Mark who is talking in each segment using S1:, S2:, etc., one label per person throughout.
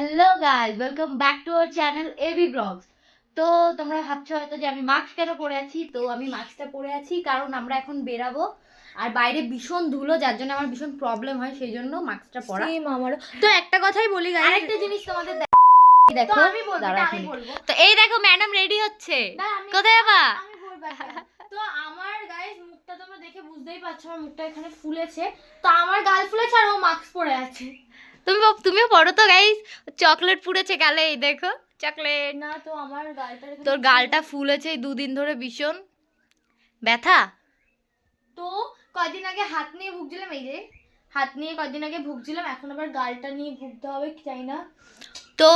S1: Hello guys, welcome back to our channel AB blogs. তো তোমরা ভাবছো হয়তো যে আমি মাস্ক কেন পরে আছি। তো আমি মাস্কটা পরে আছি কারণ আমরা এখন বেরাবো আর বাইরে ভীষণ ধুলো, যার জন্য আমার ভীষণ প্রবলেম হয়, সেই জন্য মাস্কটা পরা।
S2: সেম আমারও। তো একটা কথাই বলি গাইস,
S1: আরেকটা জিনিস তোমাদের দেখো,
S2: তো আমি বলবো,
S1: দাঁড়াও
S2: আমি
S1: এক মিনিট।
S2: বলবো।
S1: তো এই দেখো ম্যাডাম রেডি হচ্ছে,
S2: আমি
S1: কোথায় যাবা?
S2: আমি বলবো একটা। তো আমার গাইস মুখটা তোমরা দেখে বুঝতেই পারছো, আমার মুখটা এখানে ফুলেছে। তো আমার গাল ফুলেছে আর ও মাস্ক পরে আছে।
S1: তুমিও পড়ো তো গাইস। চকলেট পুড়েছে গালে, এই দেখো চকলেট।
S2: না তো আমার গালটা এখানে
S1: তোর গালটা ফুলেছে এই দুদিন ধরে, ভীষণ ব্যথা।
S2: তো কয়দিন আগে হাত নিয়ে ভুগছিলাম, এই যে হাত নিয়ে কয়দিন আগে ভুগছিলাম, এখন আবার গালটা নিয়ে ভুগতে হবে কি জানি না।
S1: তো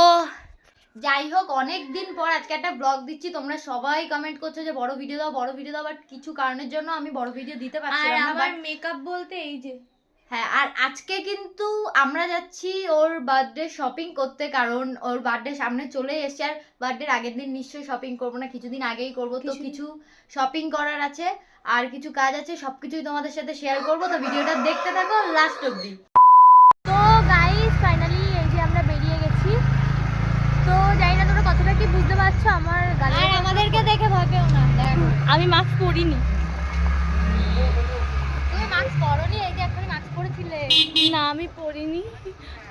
S1: যাই হোক, অনেক দিন পর আজকে একটা ব্লগ দিচ্ছি। তোমরা সবাই কমেন্ট করছো যে বড় ভিডিও দাও, বড় ভিডিও দাও, বাট কিছু কারণের জন্য আমি বড় ভিডিও দিতে
S2: আর
S1: পারছিলাম না।
S2: আমার
S1: বাট
S2: মেকআপ বলতে এই যে,
S1: হ্যাঁ, আর আজকে কিন্তু আমরা যাচ্ছি ওর বার্থডে শপিং করতে, কারণ ওর বার্থডে সামনে চলে এসেছে। আর বার্থডের আগের দিন নিশ্চয়ই শপিং করবো না, কিছুদিন আগেই করবো। তো কিছু শপিং করার আছে আর কিছু কাজ আছে, সবকিছুই তোমাদের সাথে শেয়ার করবো। তো ভিডিওটা দেখতে থাকো লাস্ট অব্দি।
S2: তো গাইস ফাইনালি এই যে আমরা বেরিয়ে গেছি। তো জানি না তোমরা কতটা কি বুঝতে পারছো আমার গালে।
S1: আর আমাদেরকে দেখে ভয় পেও না, দেখো
S2: আমি মাস্ক পরিনি।
S1: তুমি মাস্ক পরোনি, এই যে এখনই মাস্ক পরেছিলে।
S2: না আমি পরিনি।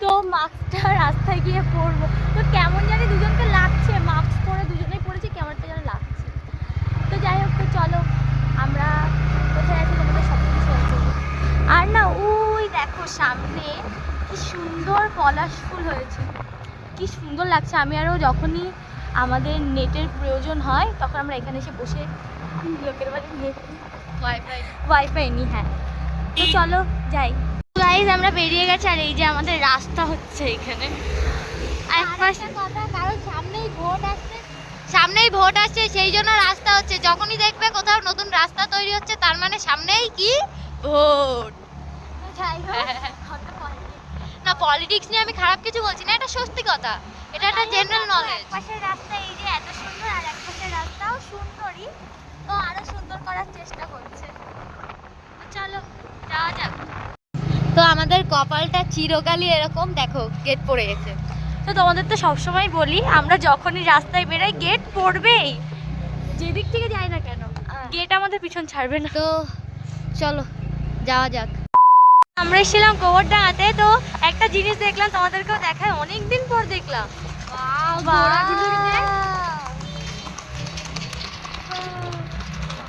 S2: তো মাস্কটা রাস্তায় গিয়ে পরবো। তো কেমন জানি দুজনকে লাগছে, মাস্ক পরে দুজনেই পরেছি, কেমনটা যেন লাগছে। তো যাই হোক, তো চলো আমরা কোথায় আছি তোমাদের সব কিছু শেয়ার করবো। আর না ওই দেখো সামনে কি সুন্দর পলাশ ফুল হয়েছে, কি সুন্দর লাগছে। আমি আরও যখনই আমাদের নেটের প্রয়োজন হয় তখন আমরা এখানে এসে বসে লোকের বাড়ি নেট ওয়াইফাই নিই। হ্যাঁ, তো চলো যাই। গাইজ আমরা বেরিয়ে গেছি আর এই যে আমাদের রাস্তা হচ্ছে এখানে।
S1: কারণ সামনেই ভোট আসছে, সেই জন্য রাস্তা হচ্ছে। যখনই দেখবে কোথাও নতুন রাস্তা তৈরি হচ্ছে, তার মানে সামনেই কি ভোট। না, পলিটিক্স নিয়ে আমি খারাপ কিছু বলছি না, এটা সত্যি কথা, এটা একটা জেনারেল নলেজ।
S2: পাশের রাস্তা এই যে এত সুন্দর, আর এক পাশের রাস্তাও সুন্দরই, তো আরো সুন্দর করার চেষ্টা করছে। তো চলো যাওয়া যাক।
S1: তো আমাদের কপালটা চিরকালই এরকম, দেখো গেট পড়ে গেছে।
S2: তো তোমাদের তো সবসময় বলি, আমরা যখনই রাস্তায় বেরাই গেট পড়বেই, যেদিক থেকে যাই না কেন গেট আমাদের পিছন ছাড়বে না।
S1: তো চলো যাওয়া যাক।
S2: আমরা এসেছিলাম গোবরডাঙ্গাতে। তো একটা জিনিস দেখলাম, তোমাদেরকেও দেখায়, অনেকদিন পর দেখলাম।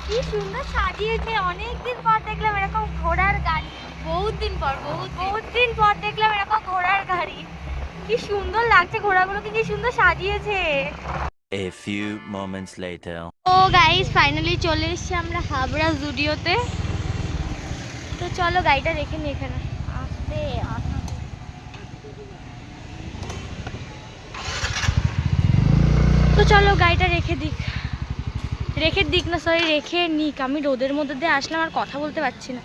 S2: কি সুন্দর সাজিয়েছে, অনেকদিন পর দেখলাম এরকম ঘোড়ার গাড়ি। বহুত দিন পর দেখলাম এরকম ঘোড়ার গাড়ি। কি সুন্দর লাগছে, ঘোড়াগুলোকে কি সুন্দর সাজিয়েছে।
S3: A few moments later.
S2: ও গাইস ফাইনালি চলে এসেছি আমরা হাবড়া জুডিওতে। তো চলো গাড়িটা রেখে নি এখানে। আস্তে তো চলো গাড়িটা রেখে দিক না, সরি রেখে নিক। আমি রোদের মধ্যে দিয়ে আসলাম আর কথা বলতে পারছি না।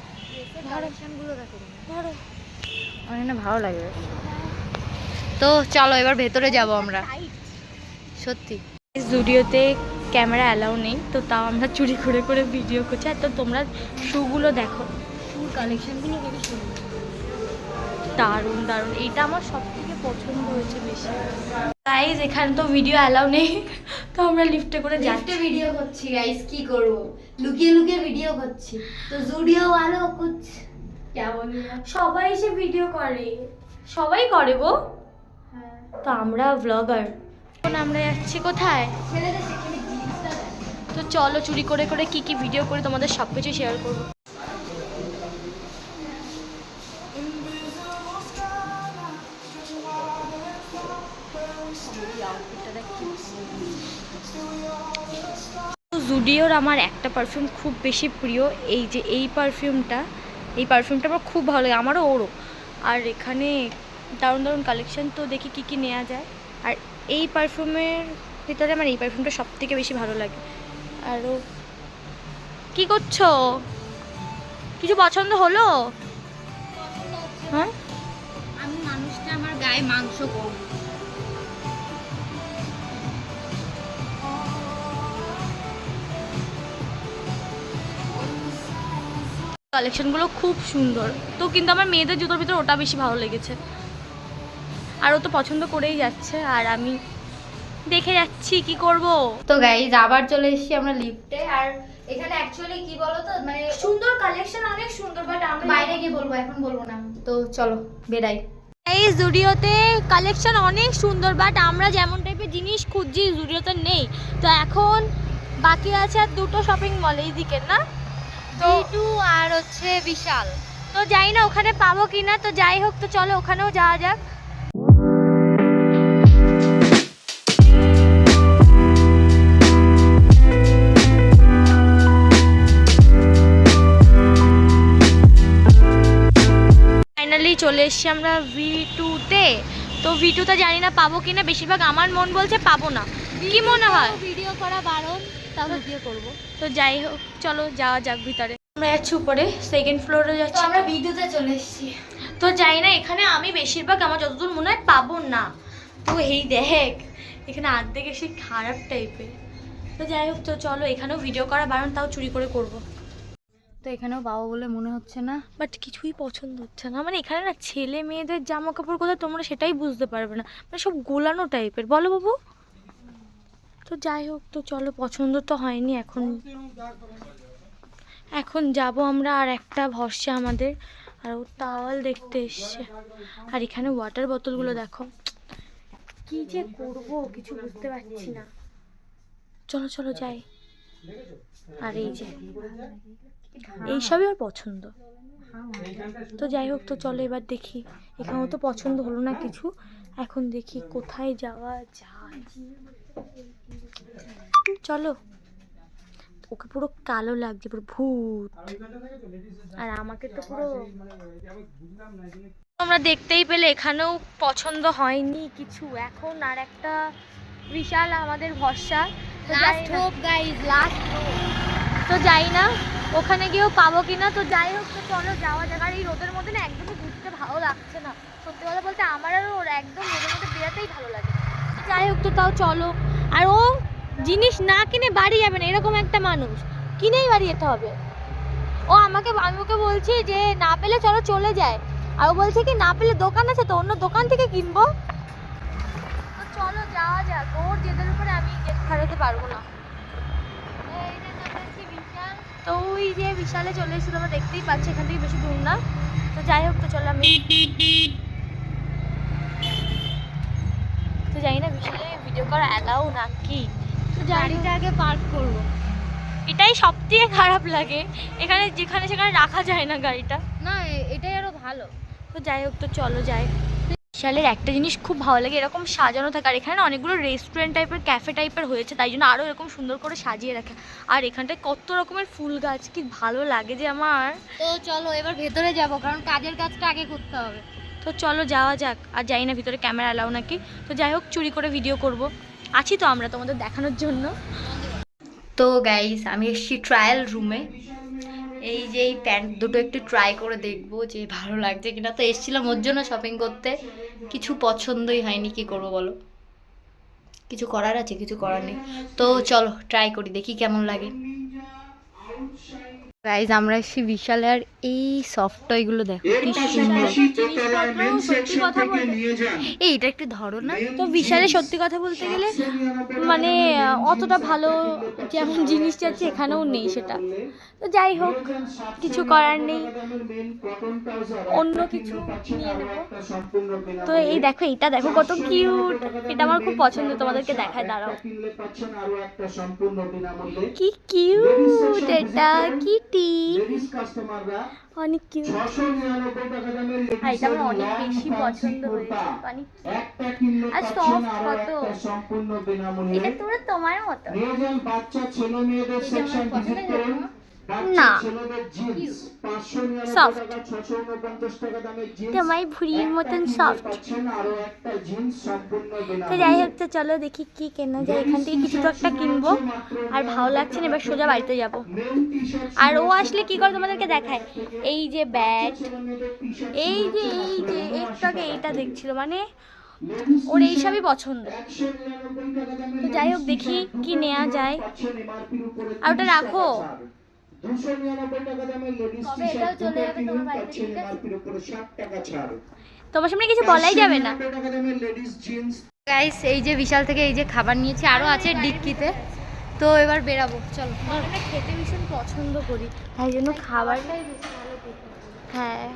S2: ধরো
S1: আমার না ভালো লাগবে। তো চলো এবার ভেতরে যাব আমরা। সত্যি
S2: জুডিওতে ক্যামেরা অ্যালাউ নেই, তো তাও আমরা চুরি করে করে ভিডিও করছি। আর তো তোমরা শুগুলো দেখো,
S1: ফুল কালেকশনগুলো খুবই সুন্দর,
S2: দারুণ দারুণ। এইটা আমার সব থেকে পছন্দ হয়েছে বেশি। গাইজ এখানে তো ভিডিও অ্যালাউ নেই, তো আমরা লিফটে করে যাচ্ছি।
S1: ভিডিও করছি গাইস, কি করব, লুকিয়ে লুকিয়ে ভিডিও করছি। তো জুডিও ভালো কুছ কেমন,
S2: সবাই এসে ভিডিও করে, সবাই করে গো। তো আমরা ব্লগার। এখন আমরা যাচ্ছি কোথায়?
S1: ছেলেদের সেখানে জিনিসটা
S2: তো চলো চুরি করে করে কি কি ভিডিও করে তোমাদের সব কিছু শেয়ার করবো। জুডিওর আমার একটা পারফিউম খুব বেশি প্রিয়, এই যে এই পারফিউমটা আমার খুব ভালো লাগে, আমারও ওরও। আর এখানে দারুণ দারুণ কালেকশন, তো দেখি কি কি নেওয়া যায়। আর এই পারফিউমের ভিতরে আমার এই পারফিউমটা সব থেকে বেশি ভালো লাগে। আরও কি করছো, কিছু পছন্দ হলো? হ্যাঁ,
S1: আমি মানুষটা, আমার গায়ে মাংস কম।
S2: কালেকশনগুলো খুব সুন্দর। তো কিন্তু আমার মেয়েদের জুতোর ভিতরে ওটা বেশি ভালো লেগেছে। আর ও তো পছন্দ করেই যাচ্ছে আর আমি দেখে যাচ্ছি কি করব।
S1: তো গাইজ আবার চলে এসেছি আমরা লিফটে। আর এখানে অ্যাকচুয়ালি কি বলতো মানে
S2: সুন্দর কালেকশন, অনেক সুন্দর, বাট আমি
S1: বাইরে গিয়ে বলবো, এখন বলবো না। তো চলো বেরাই।
S2: এই জুডিওতে কালেকশন অনেক সুন্দর, বাট আমরা যেমন টাইপের জিনিস খুঁজছি জুডিওতে নেই। তো এখন বাকি আছে আর দুটো শপিং মল এই দিকের, না তো
S1: টু আর হচ্ছে বিশাল।
S2: তো যাই না ওখানে পাবো কিনা। তো যাই হোক, তো চলো ওখানেও যাওয়া যাক। ফাইনালি চলে এসেছি আমরা V2-তে। তো V2-তে জানি না পাবো কিনা, বেশিরভাগ আমার মন বলছে পাবো না। কি মনে হয়?
S1: ভিডিও করা বারণ, তাও ভিডিও করব।
S2: তো যাই হোক চলো যাওয়া যাক ভিতরে। আমরা যাচ্ছি উপরে, সেকেন্ড ফ্লোরে
S1: তো
S2: যাচ্ছি।
S1: আমরা ভিডিওতে চলে এসেছি।
S2: তো যাই না, এখানে আমি বেশিরভাগ আমার যতদূর মনে হয় পাবো না। তো এই দেখ এখানে অর্ধেক এসে খারাপ টাইপের। তো যাই হোক, তো চলো এখানেও ভিডিও করা বারণ, তাও চুরি করে করব।
S1: তো এখানেও পাবো বলে মনে হচ্ছে না।
S2: বাট কিছুই পছন্দ হচ্ছে না। মানে এখানে না ছেলে মেয়েদের জামা কাপড় কোথায় তোমরা সেটাই বুঝতে পারবে না, মানে সব গোলানো টাইপের, বলো বাবু। তো যাই হোক, তো চলো পছন্দ তো হয়নি, এখন যাব আমরা। আর একটা ভরসা আমাদের, আর ও টাওয়াল দেখতে এসছে। আর এখানে ওয়াটার বোতলগুলো দেখো, কি যে করব কিছু বুঝতে পারছি না। চলো চলো যাই। আর এই যে এইসবই ওর পছন্দ। তো যাই হোক, তো চলো এবার দেখি। এখানেও তো পছন্দ হলো না কিছু, এখন দেখি কোথায় যাওয়া যায়। চলো। ওকে পুরো কালো লাগছে, পুরো ভূত, আর আমাকে তো পুরো। তোমরা দেখতেই পেলে এখানেও পছন্দ হয়নি কিছু। এখন আর একটা বিশাল আমাদের ভরসা।
S1: Last hope guys, last hope.
S2: তো যাই না ওখানে গিয়েও পাবো কিনা। তো যাই হোক, তো চলো যাওয়া যাক। আর এই রোদের মধ্যে না একদমই ঘুরতে ভালো লাগছে না, সত্যি কথা বলতে। আমার আর ওর একদম রোদের মধ্যে বেরোতেই ভালো লাগে। তো যাই হোক, তো তাও চলো। আর ও জিনিস না কিনে বাড়ি যাবে না, এরকম একটা মানুষ, কিনেই বাড়ি যেতে হবে। আমি ওকে বলছি যে না পেলে চলো চলে যায়, আর ও বলছে কি না পেলে দোকান আছে তো অন্য দোকান থেকে কিনবো। তো চলো যাওয়া যাক। ওর জেদের উপরে আমি জেদ খাটাতে পারবো না। তো ওই যে বিশালে চলে এসেছিল, আমরা দেখতেই পাচ্ছি, এখান থেকে বেশি দূর না। তো যাই হোক, তো চলো আমি তো জানি না বিশালে ভিডিও করা অ্যালাউ নাকি। তো
S1: গাড়িটা আগে পার্ক করব।
S2: এটাই সব থেকে খারাপ লাগে, এখানে যেখানে সেখানে রাখা যায় না গাড়িটা।
S1: না এটাই আরো ভালো।
S2: তো যাই হোক, তো চলো যাই। বিশালের একটা জিনিস খুব ভালো লাগে, এরকম সাজানো থাকে। আর এখানে না অনেকগুলো রেস্টুরেন্ট টাইপের, ক্যাফে টাইপের হয়েছে, তাই জন্য আরও এরকম সুন্দর করে সাজিয়ে রাখে। আর এখানটায় কত রকমের ফুল গাছ, কি ভালো লাগে যে আমার।
S1: তো চলো এবার ভেতরে যাব, কারণ কাজের কাজটা আগে করতে হবে।
S2: তো চলো যাওয়া যাক। আর যাই না ভিতরে ক্যামেরা অ্যালাউ নাকি। তো যাই হোক, চুরি করে ভিডিও করব, আছি তো আমরা তোমাদের দেখানোর জন্য।
S1: তো গাইস আমি এসেছি ট্রায়াল রুমে। এই যে এই প্যান্ট দুটো একটু ট্রাই করে দেখবো যে ভালো লাগছে কিনা। তো এসেছিলাম ওর জন্য শপিং করতে, কিছু পছন্দই হয়নি, কি করবো বলো। কিছু করার আছে, কিছু করার নেই। তো চলো ট্রাই করি, দেখি কেমন লাগে। গাইজ আমরা এসেছি বিশালে। আর এই সফট টয়গুলো দেখো কি সুন্দর।
S2: সত্যি কথা বলতে
S1: এই এটা একটু ধরো না।
S2: তো বিশালে সত্যি কথা বলতে গেলে মানে অতটা ভালো যেমন জিনিস চাচ্ছি এখানেও নেই সেটা। তো যাই হোক, কিছু করার নেই, অন্য কিছু নিয়ে নেব। তো এই দেখো, এইটা দেখো কত কিউট, এটা আমার খুব পছন্দ, তোমাদেরকে দেখায়, দাঁড়াও। কি কিউট এটা, কিটি, অনেক কিউট। আর এটা আমার অনেক বেশি পছন্দ হয়েছে, অনেক আর সফট কত। এটা পুরো তোমার মতো না, সফট, তোমার ভুড়ির মতন সফট। তো যাই হোক, তো চলো দেখি কি কেনা যায়। এখান থেকে কিছু তো একটা কিনবো, আর ভালো লাগছে না, এবার সোজা বাড়িতে যাব। আর ও আসলে কি করে তোমাদেরকে দেখায়। এই যে ব্যাট, এই যে একটু আগে এইটা দেখছিল, মানে ওর এইসবই পছন্দ। তো যাই হোক, দেখি কি নেওয়া যায়। আর ওটা রাখো,
S1: কবে এটাও চলে যাবে তোমার বাড়িতে, ঠিক আছে?
S2: তোমার সামনে কিছু বলাই যাবে না।
S1: গাইস এই যে বিশাল থেকে এই যে খাবার নিয়েছি, আরো আছে ডিক্কিতে। তো এবার বেরাবো, চলো।
S2: আমরা খেতে ভীষণ পছন্দ করি, তাই জন্য খাবারটাই বেশি ভালো খেতে। হ্যাঁ,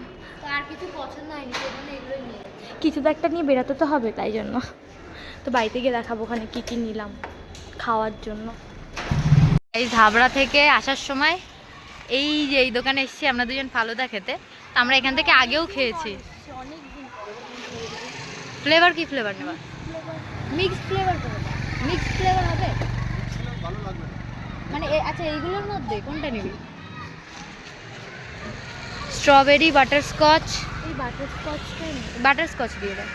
S1: তো আর কিছু পছন্দ হয়নি, সেজন্য এগুলোই নিয়ে।
S2: কিছু তো একটা নিয়ে বেরোতে তো হবে, তাই জন্য। তো বাড়িতে গিয়ে দেখাবো ওখানে কী কী নিলাম খাওয়ার জন্য।
S1: এই ধাবড়া থেকে আসার সময় এই যে এই দোকানে এসেছি আমরা দুজন ফালুদা খেতে। তো আমরা এখান থেকে আগেও খেয়েছি। ফ্লেভার কি ফ্লেভার নেবা? মিক্স ফ্লেভার করবে, মিক্স ফ্লেভার হবে মানে আচ্ছা এইগুলোর মধ্যে কোনটা নিবি? Strawberry, butterscotch.
S2: এই বাটারস্কচটাই
S1: বাটারস্কচ দিয়ে দাও।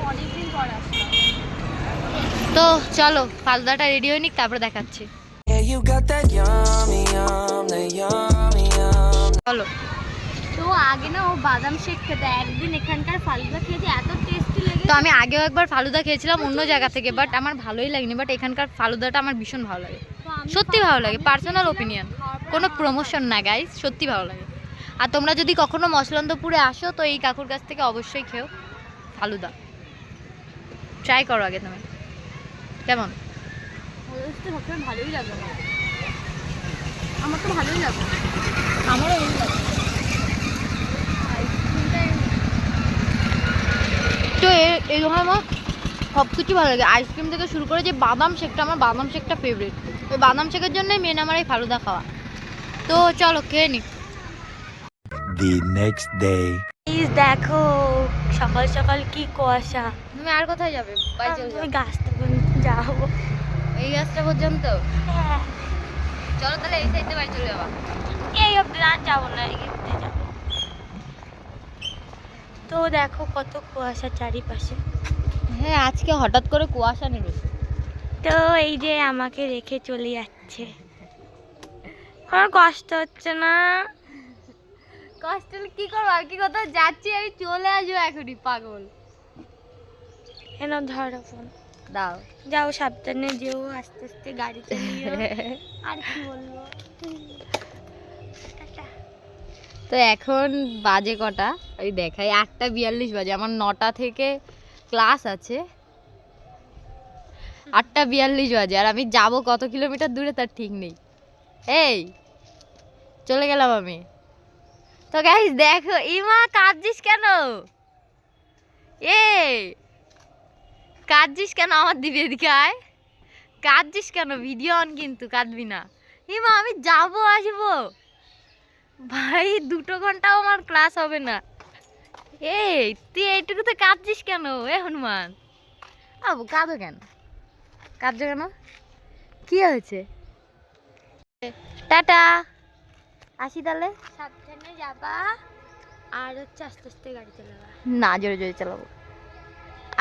S2: অনেকদিন পর আসলাম।
S1: তো চলো ফালুদাটা রেডি হয়ে নিক, তারপরে দেখাচ্ছি। চলো।
S2: তো আগে না ও বাদাম শেক খেতে, একদিন এখানকার ফালুদা খেয়েছে, এত টেস্টি লেগে।
S1: তো আমি আগেও একবার ফালুদা খেয়েছিলাম অন্য জায়গা থেকে, বাট আমার ভালোই লাগেনি। বাট এখানকার ফালুদাটা আমার ভীষণ ভালো লাগে, সত্যি ভালো লাগে, পার্সোনাল ওপিনিয়ন, কোনো প্রমোশন না গাইস, সত্যি ভালো লাগে। আর তোমরা যদি কখনো মসলন্দপুরে আসো তো এই কাকুর কাছ থেকে অবশ্যই খেও ফালুদা, ট্রাই করো আগে তুমি। কেমন?
S2: ভালোই লাগবে, আমার তো ভালোই লাগবে।
S1: আমারও ভালো লাগে। তো এই দোকানে আমার সব কিছু ভালো লাগে, আইসক্রিম থেকে শুরু করে যে বাদাম শেকটা, আমার বাদাম শেকটা ফেভারিট। ওই বাদাম শেকের জন্যই মেন আমার এই ফালুদা খাওয়া। তো চলো খেয়ে নি।
S3: The next day.
S2: প্লিজ দেখো সকাল সকাল কি কুয়াশা।
S1: তুমি আর কোথায় যাবে? বাড়ি চলে যাও।
S2: ওই গাছটা পর্যন্ত যাবো।
S1: এই গাছটা পর্যন্ত?
S2: হ্যাঁ,
S1: চলো তাহলে এই সাইডে বাড়ি চলে যাবা।
S2: এই অব্দি আর যাবো না, এগিয়ে যাবো। তো দেখো কত কুয়াশা চারিপাশে।
S1: হ্যাঁ আজকে হঠাৎ করে কুয়াশা নেবে।
S2: তো এই যে আমাকে রেখে চলে যাচ্ছে, আমার কষ্ট হচ্ছে না?
S1: কষ্ট কি করবো, আর কি কোথাও যাচ্ছি আমি, চলে আসবো এখনই, পাগল।
S2: কেন ধরো ফোন
S1: দাও।
S2: যাও, সাবধানে যেও, আস্তে আস্তে গাড়ি চালিও। আর কি বলবো। টাটা।
S1: তো এখন বাজে কটা ওই দেখাই, 8:42 বাজে। আমার 9টা থেকে ক্লাস আছে, 8:42 বাজে। আর আমি যাব কত কিলোমিটার দূরে তার ঠিক নেই। এই চলে গেলাম আমি। তো গাইস দেখো, ইমা কাঁদছিস কেন? এই কাঁদছিস কেন? আমার দিবি এদিকে আয়। কাঁদছিস কেন? ভিডিও অন কিন্তু, কাঁদবি না। ইমা আমি যাবো আসবো ভাই, 2 ঘন্টাও আমার ক্লাস হবে না। এই তুই এইটুকুতে কাঁদছিস কেন? এ হনুমান আবু, কাঁদো কেন? কাঁদছো কেন? কি হয়েছে? টাটা, আসি তাহলে।
S2: সাবধানে যাবা, আর হচ্ছে আস্তে আস্তে গাড়ি চালাবা।
S1: না, জোরে জোরে চালাবো।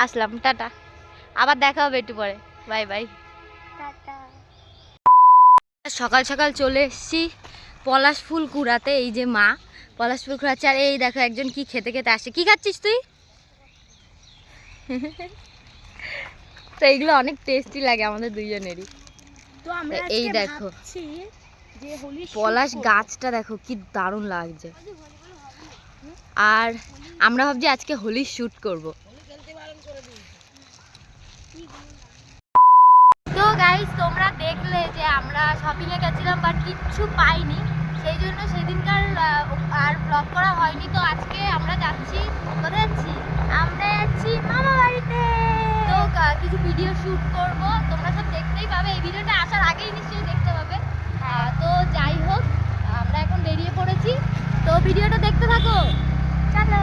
S1: আসলাম, টাটা, আবার দেখা হবে একটু পরে। Bye bye.
S2: টাটা।
S1: সকাল সকাল চলে এসেছি পলাশ ফুল কুড়াতে। এই যে মা পলাশ ফুল কুড়াচ্ছে, আর এই দেখো একজন কি খেতে খেতে আসে। কি খাচ্ছিস তুই? তো এইগুলো অনেক টেস্টি লাগে আমাদের দুইজনেরই।
S2: তো আমরা
S1: এই
S2: আজকে
S1: দেখো
S2: ভাবছি যে হোলি
S1: পলাশ গাছটা দেখো কি দারুণ লাগছে। আর আমরা ভাবছি আজকে হোলি শুট করব। তো গাইস তোমরা দেখলে যে আমরা শপিং এ গেছিলাম বাট কিচ্ছু পাইনি, সেই জন্য সেদিনকার আর ব্লগ করা হয়নি। তো আজকে আমরা যাচ্ছি, কোথায় যাচ্ছি?
S2: আমরা যাচ্ছি মামা বাড়িতে।
S1: তো কিছু ভিডিও শুট করব, তোমরা সব দেখতেই পাবে। এই ভিডিওটা আসার আগেই নিশ্চয়ই দেখতে পাবে। তো যাই হোক, আমরা এখন বেরিয়ে পড়েছি, তো ভিডিওটা দেখতে থাকো।
S2: চলো।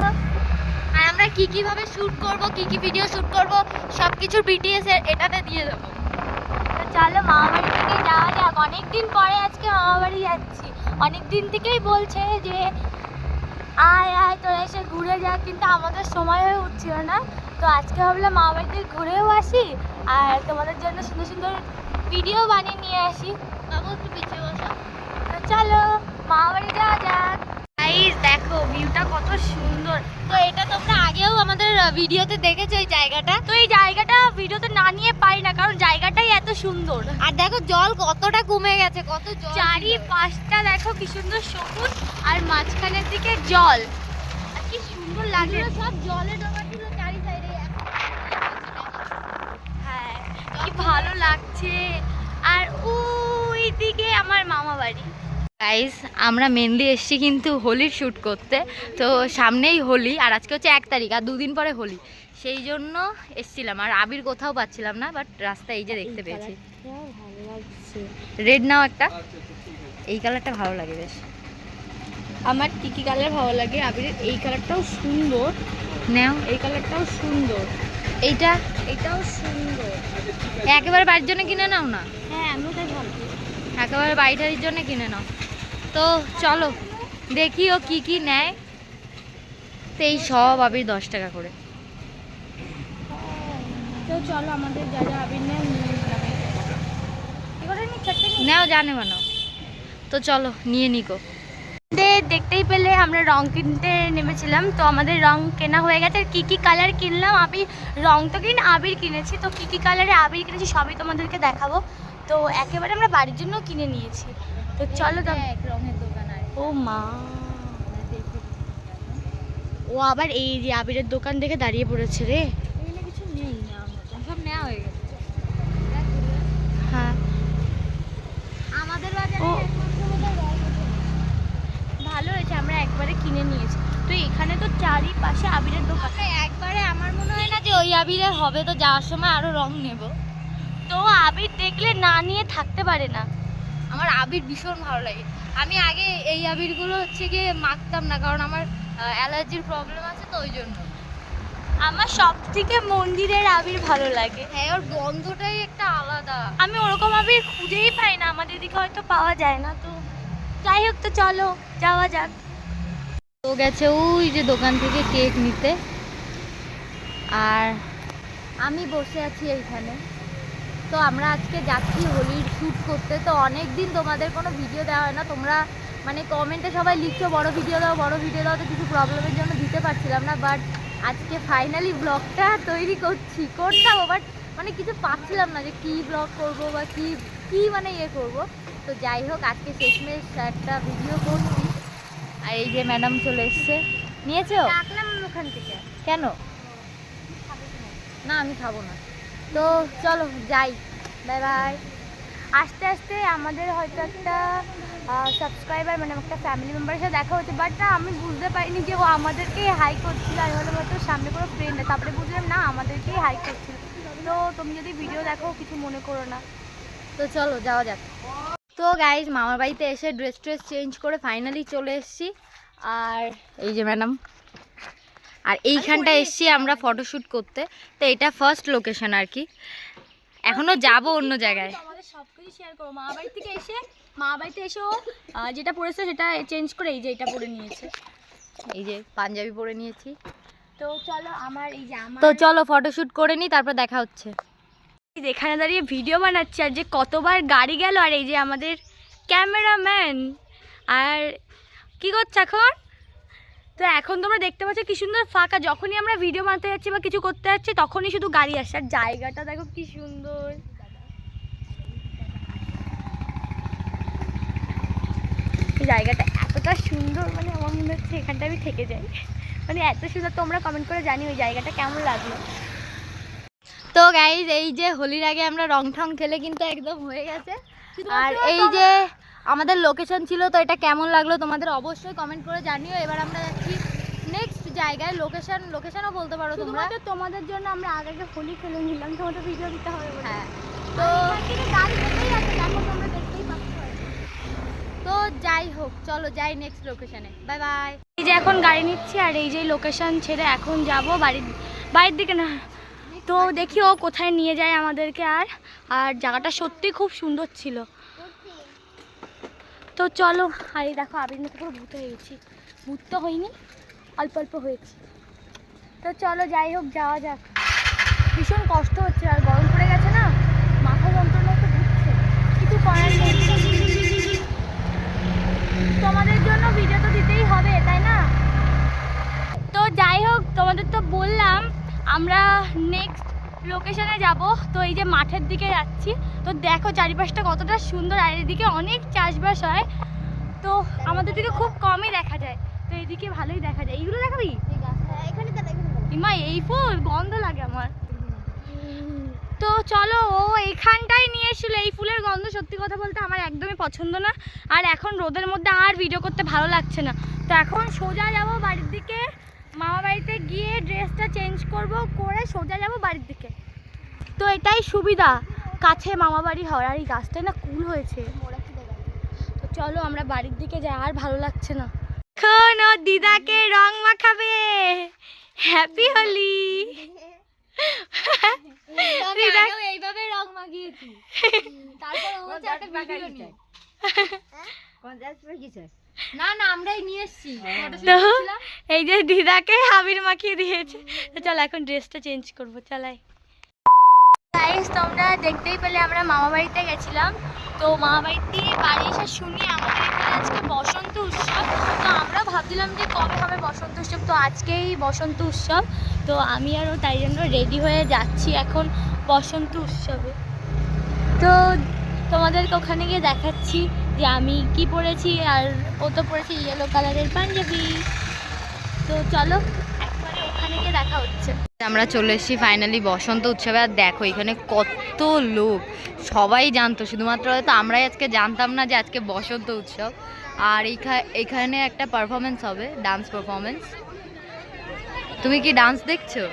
S1: আর আমরা কি কিভাবে শুট করব, কি কি ভিডিও শুট করব, সব কিছুর বিটিএস এটাতে দিয়ে দেবো।
S2: তো চলো মামা বাড়ি থেকে যাওয়া যাক। অনেকদিন পরে আজকে মামা বাড়ি যাচ্ছি। অনেক দিন থেকেই বলছে যে আয় আয় তোরা এসে ঘুরে যা, কিন্তু আমাদের সময় হয়ে উঠছিল না। তো আজকে ভাবলাম মামা বাড়িতে ঘুরেও আসি, আর তোমাদের জন্য সুন্দর সুন্দর ভিডিও বানিয়ে নিয়ে আসি।
S1: বাবু একটু পিছিয়ে বসো।
S2: তো চলো মামা বাড়ি যাওয়া যাক। গাইস দেখো ভিউটা কত সুন্দর।
S1: তো এটা তোমরা আগেও আমাদের ভিডিওতে দেখেছো এই জায়গাটা।
S2: তো এই জায়গাটা ভিডিওতে না নিয়ে পারি না, কারণ জায়গাটাই এত সুন্দর।
S1: আর দেখো জল কতটা কমে গেছে, কত জল ছিল।
S2: চারিপাশটা দেখো কি সুন্দর সবুজ, আর মাঝখানের দিকে জল, আর কি সুন্দর লাগে।
S1: এগুলো সব জলে ডোবা ছিল চারি সাইডে।
S2: হ্যাঁ, কি ভালো লাগছে। আর ওই দিকে আমার মামা বাড়ি।
S1: গাইস, আমরা মেনলি এসছি কিন্তু হোলির শ্যুট করতে। তো সামনেই হোলি, আর আজকে হচ্ছে 1 তারিখ, আর 2 দিন পরে হোলি। সেই জন্য এসছিলাম, আর আবির কোথাও পাচ্ছিলাম না, বাট রাস্তায় এই যে দেখতে পেয়েছি।
S2: ভালো লাগছে।
S1: রেড নাও একটা, এই কালারটা ভালো লাগে বেশ।
S2: আমার কি কি কালার ভালো লাগে? আবিরের এই কালারটাও সুন্দর,
S1: নাও
S2: এই কালারটাও সুন্দর,
S1: এইটা,
S2: এটাও সুন্দর।
S1: একেবারে বাড়ির জন্য কিনে নাও না,
S2: হ্যাঁ, আমিও তাই ভাবছি।
S1: একেবারে বাড়িটারির জন্য কিনে নাও। তো চলো দেখি ও কি কি নেয়। তো এই সব আবির 10 টাকা করে।
S2: তো চলো আমাদের যা যা আবির নেয় নিয়ে নিলাম। এবারে নি চারটে
S1: নাও, জানে বানাও। তো চলো নিয়ে নিকো।
S2: দেখতেই পেলে আমরা রং কিনতে নেমেছিলাম। তো আমাদের রং কেনা হয়ে গেছে। আর কি কি কালার কিনলাম, আবির রং তো কিন আবির কিনেছি। তো কি কি কালারে আবির কিনেছি সবই তোমাদেরকে দেখাবো। তো একেবারে আমরা বাড়ির জন্য কিনে নিয়েছি। তো চলো
S1: এক রঙের দোকান আর
S2: ও মা, ও আবার এই যে আবিরের দোকান দেখে দাঁড়িয়ে পড়েছে রে।
S1: এগুলো কিছু নেই না, সব নেওয়া হয়ে গেছে।
S2: হ্যাঁ,
S1: আমাদের বাজারে
S2: ও ভালো হয়েছে, আমরা একবারে কিনে নিয়েছি। তো এখানে তো চারিপাশে আবিরের দোকান।
S1: একবারে আমার মনে হয় না যে ওই আবিরের হবে, তো যাওয়ার সময় আরো রং নেব।
S2: তো আবির দেখলে না নিয়ে থাকতে পারে না।
S1: আমার আবির ভীষণ ভালো লাগে। আমি আগে এই আবিরগুলো হচ্ছে গিয়ে মাখতাম না, কারণ আমার অ্যালার্জির প্রবলেম আছে, তো ওই জন্য।
S2: আমার সব থেকে মন্দিরের আবির ভালো লাগে।
S1: হ্যাঁ, ওর গন্ধটাই একটা আলাদা।
S2: আমি ওরকম আবির খুঁজেই পাই না, আমাদের দিকে হয়তো পাওয়া যায় না। তো যাই হোক, তো চলো যাওয়া যাক।
S1: তো গেছে ওই যে দোকান থেকে কেক নিতে, আর আমি বসে আছি এইখানে। তো আমরা আজকে যাচ্ছি হোলির শ্যুট করতে। তো অনেক দিন তোমাদের কোনো ভিডিও দেওয়া হয় না, তোমরা মানে কমেন্টে সবাই লিখছো বড় ভিডিও দাও, বড় ভিডিও দাও। তো কিছু প্রবলেমের জন্য দিতে পারছিলাম না, বাট আজকে ফাইনালি ব্লগটা তৈরি করতাম, বাট মানে কিছু পাচ্ছিলাম না যে কী ব্লগ করব বা কি মানে ইয়ে করব। তো যাই হোক, আজকে শেষমেশ একটা ভিডিও করছি। আর এই যে ম্যাডাম চলে এসছে। নিয়েছো?
S2: ডাকলাম ওখান থেকে।
S1: কেন? না, আমি খাবো না। তো চলো যাই, বাই বাই।
S2: আস্তে আস্তে আমাদের হয়তো একটা সাবস্ক্রাইবার মানে একটা ফ্যামিলি মেম্বারের সাথে দেখা হচ্ছে, বাট না আমি বুঝতে পারিনি যে ও আমাদেরকে হাই করছিল। আমি ভাবলাম হয়তো সামনে কোনো ফ্রেন্ড, তারপরে বুঝলাম না আমাদেরকেই হাই করছিল। তো তুমি যদি ভিডিও দেখো কিছু মনে করো না।
S1: তো চলো যাওয়া যাক। তো গাইজ, মামার বাড়িতে এসে ড্রেস চেঞ্জ করে ফাইনালি চলে এসেছি। আর এই যে ম্যাডাম, আর এইখানটা এসেছি আমরা ফটোশ্যুট করতে। তো এটা ফার্স্ট লোকেশন আর কি, এখনো যাব অন্য জায়গায়।
S2: আমাদের সব কিছু শেয়ার করো। মা বাড়িতে এসেও যেটা পরেছে সেটা চেঞ্জ করে এই যে এটা পরে নিয়েছে।
S1: এই যে পাঞ্জাবি পরে নিয়েছি।
S2: তো চলো আমার এই যে
S1: তো চলো ফটোশ্যুট করে নিই, তারপর দেখা হচ্ছে।
S2: এখানে দাঁড়িয়ে ভিডিও বানাচ্ছি, আর যে কতবার গাড়ি গেল। আর এই যে আমাদের ক্যামেরাম্যান, আর কি করছে এখন? তো এখন তোমরা দেখতে পাচ্ছ কি সুন্দর ফাঁকা। যখনই আমরা ভিডিও বানাতে যাচ্ছি বা কিছু করতে যাচ্ছি তখনই শুধু গাড়ি আসছে। আর জায়গাটা দেখো কি সুন্দর। এই জায়গাটা এতটা সুন্দর, মানে আমার মনে হচ্ছে এখানটা আমি থেকে যাই। মানে এত সুন্দর। তোমরা কমেন্ট করে জানিও ওই জায়গাটা কেমন লাগলো।
S1: তো গাইজ, এই যে হোলির আগে আমরা রং ঠং খেলে কিন্তু একদম হয়ে গেছে। আর এই যে আমাদের লোকেশন ছিল, তো এটা কেমন লাগলো তোমাদের অবশ্যই কমেন্ট করে জানিও। এবার আমরা যাচ্ছি নেক্সট জায়গায়। লোকেশনও বলতে পারো তোমরা।
S2: তোমাদের জন্য আমরা আগে হোলি খেলে নিলাম, তোমাদের ভিডিও দিতে হবে।
S1: হ্যাঁ, তো
S2: গাড়ি যেতেই আছে, দেখো তোমরা দেখতেই পাচ্ছ।
S1: তো যাই হোক, চলো যাই নেক্সট লোকেশনে। Bye bye.
S2: এই যে এখন গাড়ি নিচ্ছি, আর এই যে লোকেশন ছেড়ে এখন যাব বাড়ির দিকে না। তো দেখি ও কোথায় নিয়ে যায় আমাদেরকে। আর জায়গাটা সত্যি খুব সুন্দর ছিল। তো চলো। আর এই দেখো আবির মতো পুরো ভূত হয়ে গেছি। ভূত তো হয়নি, অল্প অল্প হয়েছি। তো চলো যাই হোক, যাওয়া যাক। ভীষণ কষ্ট হচ্ছে, আর গরম পড়ে গেছে না, মাথা যন্ত্রণা তো ঘুরছে, কিছু করার নেই। তোমাদের জন্য ভিডিও তো দিতেই হবে, তাই না? তো যাই হোক, তোমাদের তো বললাম আমরা নেক্সট লোকেশনে যাব। তো এই যে মাঠের দিকে যাচ্ছি, তো দেখো চারিপাশটা কতটা সুন্দর, আর এদিকে অনেক চাষবাস হয়, তো আমাদের দিকে খুব কমই দেখা যায়, তো এইদিকে ভালোই দেখা যায়। এইগুলো দেখাবি? ইমা এই ফুল গন্ধ লাগে আমার। তো চলো, ও এইখানটাই নিয়ে এসেছিল। এই ফুলের গন্ধ সত্যি কথা বলতে আমার একদমই পছন্দ না, আর এখন রোদের মধ্যে আর ভিডিও করতে ভালো লাগছে না। তো এখন সোজা যাব বাড়ির দিকে, মামা বাড়িতে গিয়ে ড্রেসটা চেঞ্জ করব, করে সোজা যাব বাড়ির দিকে। তো এটাই সুবিধা কাছে মামা বাড়ি হওয়ার, আর এই গাছটায় না কুল হয়েছে। তো চলো আমরা বাড়ির দিকে যাই, আর ভালো লাগছে না। এখন ও দিদাকে রং মাখাবে। হ্যাপি হোলি।
S1: এইভাবে রং মাখিয়েছি, তারপর ও বলছে একটা ভিডিও নিয়ে। না না, আমরাই নিয়ে এসেছি।
S2: তো এই যে দিদাকে আবির মাখিয়ে দিয়েছে। তো চল এখন ড্রেসটা চেঞ্জ করবো, চালাই। গাইস তোমরা দেখতেই পেলে আমরা মামা বাড়িতে গেছিলাম। তো মামা বাড়িতে বাড়ি এসে শুনি আমাদের এখানে আজকে বসন্ত উৎসব। তো আমরা ভাবছিলাম যে কবে হবে বসন্ত উৎসব, তো আজকেই বসন্ত উৎসব। তো আমি আরও তাই জন্য রেডি হয়ে যাচ্ছি এখন বসন্ত উৎসবে। তো তোমাদেরকে ওখানে গিয়ে দেখাচ্ছি যে আমি কি পরেছি, আর ও তো পরেছি ইয়েলো কালারের পাঞ্জাবি। তো চলো একবারে ওখানে গিয়ে দেখা হচ্ছে।
S1: আমরা চলে এসেছি ফাইনালি বসন্ত উৎসবে। আর দেখো এখানে কত লোক, সবাই জানতো, শুধুমাত্র হয়তো আমরাই আজকে জানতাম না যে আজকে বসন্ত উৎসব। আর এখানে একটা পারফরমেন্স হবে, ডান্স পারফরমেন্স। তুমি কি ডান্স দেখছো?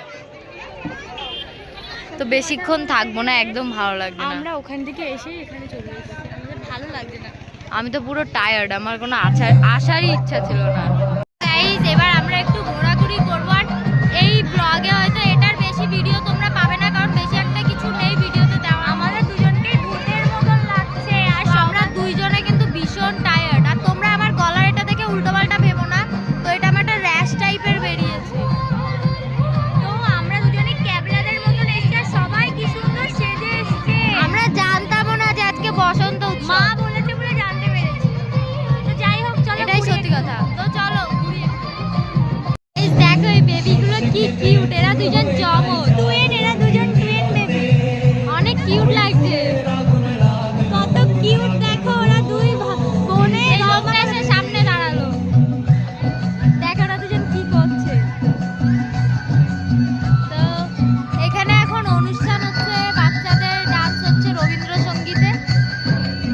S1: তো বেশিক্ষণ থাকবো না, একদম ভালো লাগবে না।
S2: আমরা ওখান থেকে এসে এখানে চলে এসেছি, আমাদের ভালো লাগছে না।
S1: আমি তো পুরো টায়ার্ড, আমার কোনো আসারই ইচ্ছা ছিল না। গাইস এবার আমরা একটু ঘোরাঘুরি করবো, আর এই ব্লগে হয়তো এটার বেশি ভিডিও তোমরা পাবে না, কারণ বেশি একটা কিছু নেই ভিডিওতে দেওয়া।
S2: আমাদের দুজনকেই ভূতের মতন লাগছে, আর
S1: আমরা দুইজনে কিন্তু ভীষণ টায়ার্ড। আর তোমরা আমার গলার এটা দেখে উল্টোপাল্টা ভেবো না, তো এটা আমার একটা র্যাশ টাইপের বেরিয়েছে।
S2: তো আমরা দুজনে ক্যাবলাদের মতন এসেছি, আর সবাই কি সুন্দর সেজে এসেছে।
S1: আমরা জানতামও না যে আজকে বসন্ত উৎসব।
S2: মা বলেছে বলে জানতে পেরেছি। তো যাই হোক চলো,
S1: এটাই সত্যি কথা। তো চলো এই দেখো এই বেবিগুলো কি কিউট, এরা দুজন জমজ
S2: টুইন, এরা দুজন টুইন বেবি,
S1: অনেক কিউট লাগছে।
S2: কত কিউট দেখো, ওরা দুই বোনে।
S1: এই লোকটা এসে সামনে দাঁড়ালো, দেখো ওরা দুজন কি করছে। তো এখানে এখন অনুষ্ঠান হচ্ছে, বাচ্চাদের ডান্স হচ্ছে রবীন্দ্রসঙ্গীতে।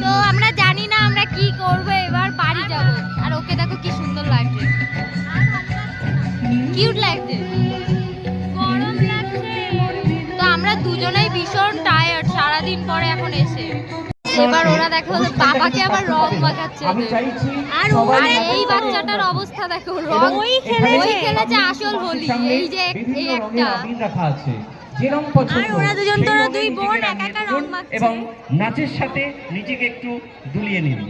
S1: তো আমরা জানি না আমরা কি করব, এবার বাড়ি যাব। আর ওকে দেখো কি সুন্দর লাগছে, কিউট লাগছে,
S2: গরম লাগছে।
S1: তো আমরা দুজনেই ভীষণ টায়ার্ড সারাদিন পরে এখন এসে। এবার ওরা দেখো বাবাকে আবার রং মাখাচ্ছে ওদের। আর এই বাচ্চাটার অবস্থা দেখো, রং ওই খেলেছে আসল হোলি। এই যে এই একটা,
S2: আর ওরা দুজন তো দুই বোন একা একা রং মাখছে,
S4: এবং নাচের সাথে নিজেকে একটু দুলিয়ে নিন।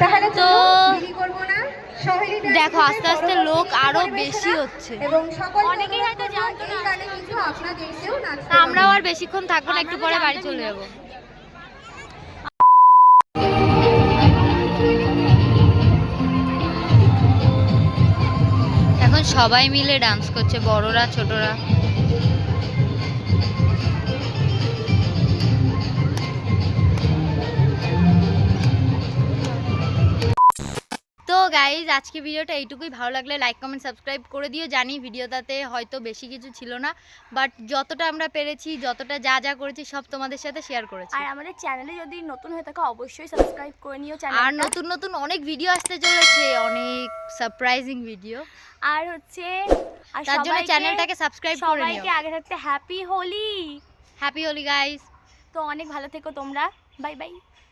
S5: তাহলে
S1: তো
S5: দেরি করব না, সহেলিদের
S1: দেখো আস্তে আস্তে লোক আরো বেশি হচ্ছে।
S5: এবং সকল
S2: অনেকেই হয়তো জানতো না
S5: এই গানে কিন্তু আপনাদেরকেও নাচতে
S1: তা আমরাও আর বেশিক্ষণ থাকবো না, একটু পরে বাড়ি চলে যাবো। এখন সবাই মিলে ডান্স করছে, বড়রা ছোটরা। তো গাইজ আজকে ভিডিওটা এইটুকুই। ভালো লাগলে লাইক কমেন্ট সাবস্ক্রাইব করে দিও। জানি ভিডিওটাতে হয়তো বেশি কিছু ছিল না, বাট যতটা আমরা পেরেছি, যতটা যা যা করেছি সব তোমাদের সাথে শেয়ার করেছি।
S2: আর আমাদের চ্যানেলে যদি নতুন হয়ে থাকে অবশ্যই সাবস্ক্রাইব করে নিও
S1: আর
S2: চ্যানেলটা।
S1: নতুন নতুন অনেক ভিডিও আসতে চলেছে, অনেক সারপ্রাইজিং ভিডিও।
S2: আর হচ্ছে আর
S1: তার জন্য চ্যানেলটাকে সাবস্ক্রাইব করে নিও।
S2: সবাইকে আগে থাকতে happy Holi.
S1: Happy Holi guys.
S2: তো অনেক ভালো থেকো তোমরা, বাই বাই।